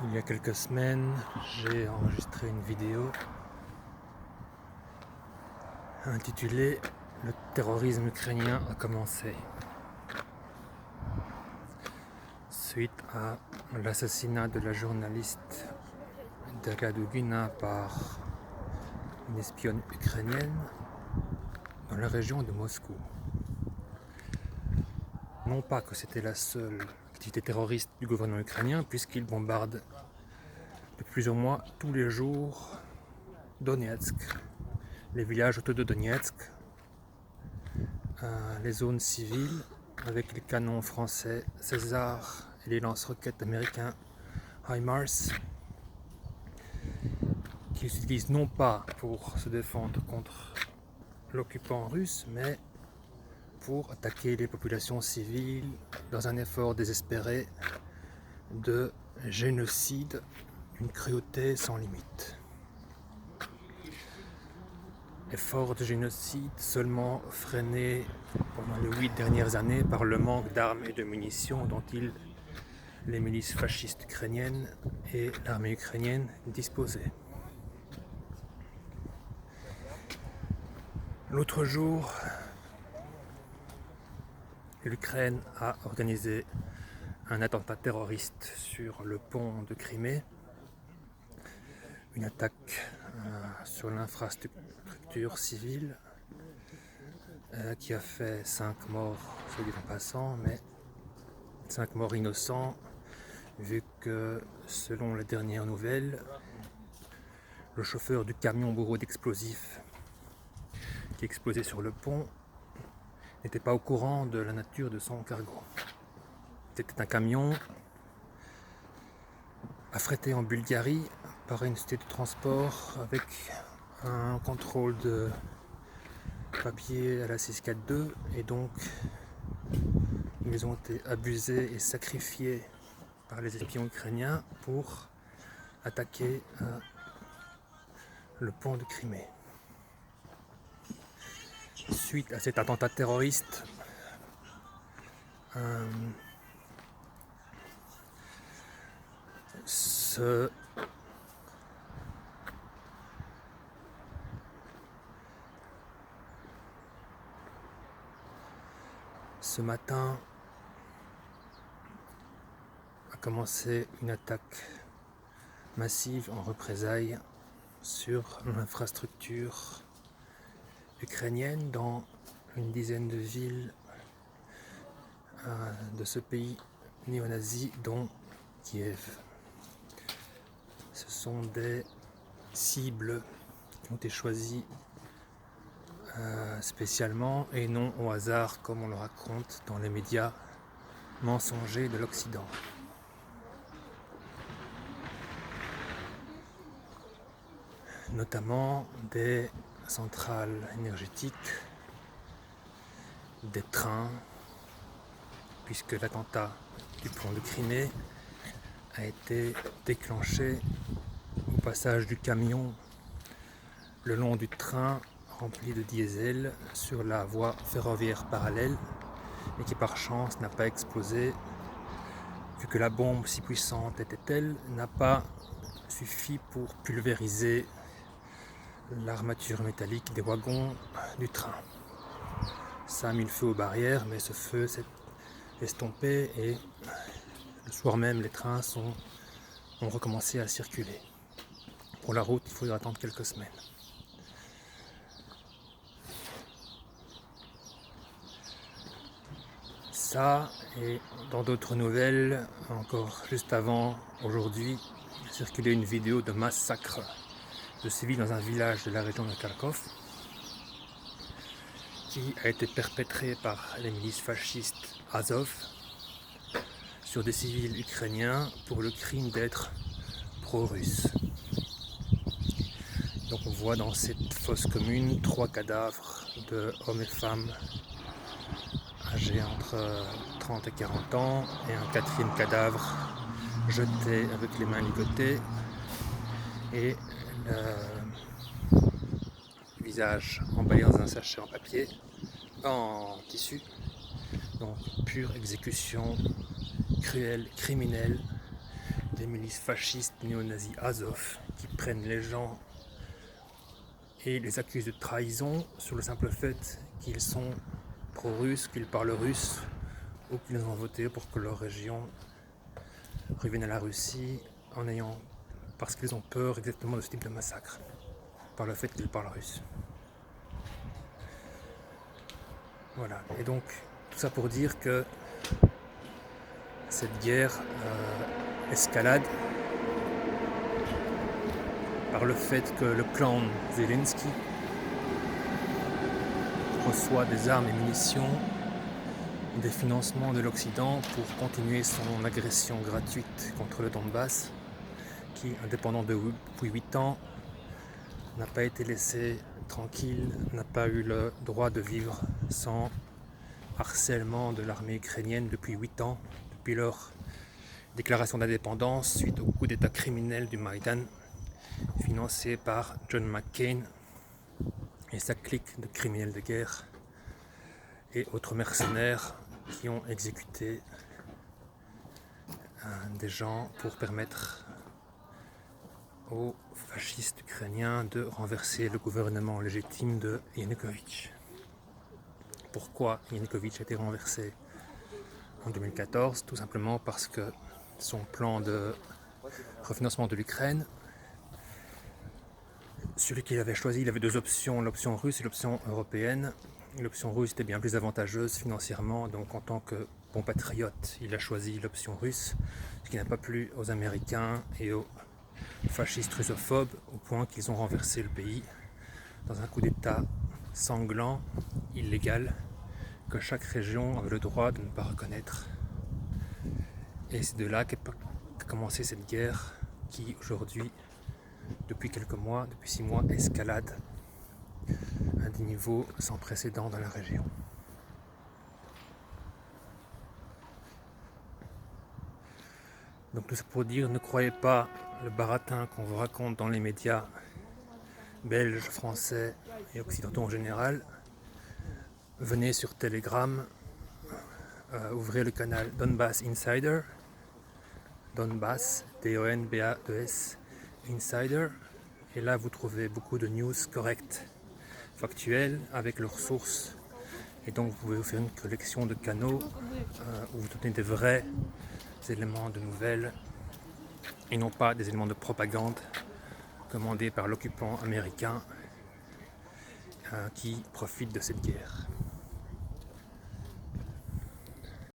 Il y a quelques semaines, j'ai enregistré une vidéo intitulée "Le terrorisme ukrainien a commencé", suite à l'assassinat de la journaliste Daria Dugina par une espionne ukrainienne dans la région de Moscou. Non pas que c'était la seule activité terroriste du gouvernement ukrainien, puisqu'il bombarde depuis plusieurs mois tous les jours Donetsk, les villages autour de Donetsk, les zones civiles avec les canons français César et les lance-roquettes américains HIMARS, qui s'utilisent non pas pour se défendre contre l'occupant russe, mais pour attaquer les populations civiles dans un effort désespéré de génocide d'une cruauté sans limite. Effort de génocide seulement freiné pendant les 8 dernières années par le manque d'armes et de munitions dont les milices fascistes ukrainiennes et l'armée ukrainienne disposaient. L'autre jour, l'Ukraine a organisé un attentat terroriste sur le pont de Crimée, une attaque sur l'infrastructure civile qui a fait 5 morts, soit dit en passant, mais 5 morts innocents, vu que, selon les dernières nouvelles, le chauffeur du camion bourreau d'explosifs qui explosait sur le pont n'était pas au courant de la nature de son cargo. C'était un camion affrété en Bulgarie par une société de transport avec un contrôle de papier à la 642, et donc ils ont été abusés et sacrifiés par les espions ukrainiens pour attaquer le pont de Crimée. Suite à cet attentat terroriste, ce matin a commencé une attaque massive en représailles sur l'infrastructure ukrainienne dans une dizaine de villes de ce pays néo-nazi, dont Kiev. Ce sont des cibles qui ont été choisies spécialement et non au hasard, comme on le raconte dans les médias mensongers de l'Occident. Notamment des centrales énergétiques, des trains, puisque l'attentat du pont de Crimée a été déclenché au passage du camion le long du train rempli de diesel sur la voie ferroviaire parallèle, et qui par chance n'a pas explosé, vu que la bombe, si puissante était-elle, n'a pas suffi pour pulvériser l'armature métallique des wagons du train. Ça a mis le feu aux barrières, mais ce feu s'est estompé et le soir même, les trains ont recommencé à circuler. Pour la route, il faudra attendre quelques semaines. Ça, et dans d'autres nouvelles, encore juste avant, aujourd'hui, a circulé une vidéo de massacre de civils dans un village de la région de Kharkov, qui a été perpétrée par les milices fascistes Azov sur des civils ukrainiens pour le crime d'être pro-russe. Donc on voit dans cette fosse commune 3 cadavres de hommes et femmes âgés entre 30 et 40 ans, et un 4e cadavre jeté avec les mains ligotées et le visage emballé dans un sachet en papier, en tissu. Donc pure exécution cruelle, criminelle, des milices fascistes néo-nazis Azov qui prennent les gens et les accusent de trahison sur le simple fait qu'ils sont pro-russes, qu'ils parlent russe ou qu'ils ont voté pour que leur région revienne à la Russie parce qu'ils ont peur exactement de ce type de massacre par le fait qu'ils parlent russe. Voilà, et donc tout ça pour dire que cette guerre escalade par le fait que le clan Zelensky reçoit des armes et munitions, des financements de l'Occident pour continuer son agression gratuite contre le Donbass, qui, indépendant depuis 8 ans, n'a pas été laissé tranquille, n'a pas eu le droit de vivre sans harcèlement de l'armée ukrainienne depuis 8 ans, depuis leur déclaration d'indépendance suite au coup d'état criminel du Maïdan, financé par John McCain et sa clique de criminels de guerre et autres mercenaires qui ont exécuté des gens pour permettre aux fascistes ukrainiens de renverser le gouvernement légitime de Yanukovych. Pourquoi Yanukovych a été renversé en 2014? Tout simplement parce que son plan de refinancement de l'Ukraine, celui qu'il avait choisi, il avait 2 options, l'option russe et l'option européenne. L'option russe était bien plus avantageuse financièrement, donc en tant que bon patriote, il a choisi l'option russe, ce qui n'a pas plu aux Américains et aux fascistes russophobes, au point qu'ils ont renversé le pays dans un coup d'état sanglant, illégal, que chaque région avait le droit de ne pas reconnaître. Et c'est de là qu'a commencé cette guerre qui aujourd'hui, depuis quelques mois, depuis 6 mois, escalade à des niveaux sans précédent dans la région. Donc tout ça pour dire, ne croyez pas le baratin qu'on vous raconte dans les médias belges, français et occidentaux en général. Venez sur Telegram, ouvrez le canal Donbass Insider, Donbass, D-O-N-B-A-E-S, Insider, et là vous trouvez beaucoup de news correctes, factuelles, avec leurs sources, et donc vous pouvez vous faire une collection de canaux où vous donnez des vrais éléments de nouvelles et non pas des éléments de propagande commandés par l'occupant américain qui profite de cette guerre.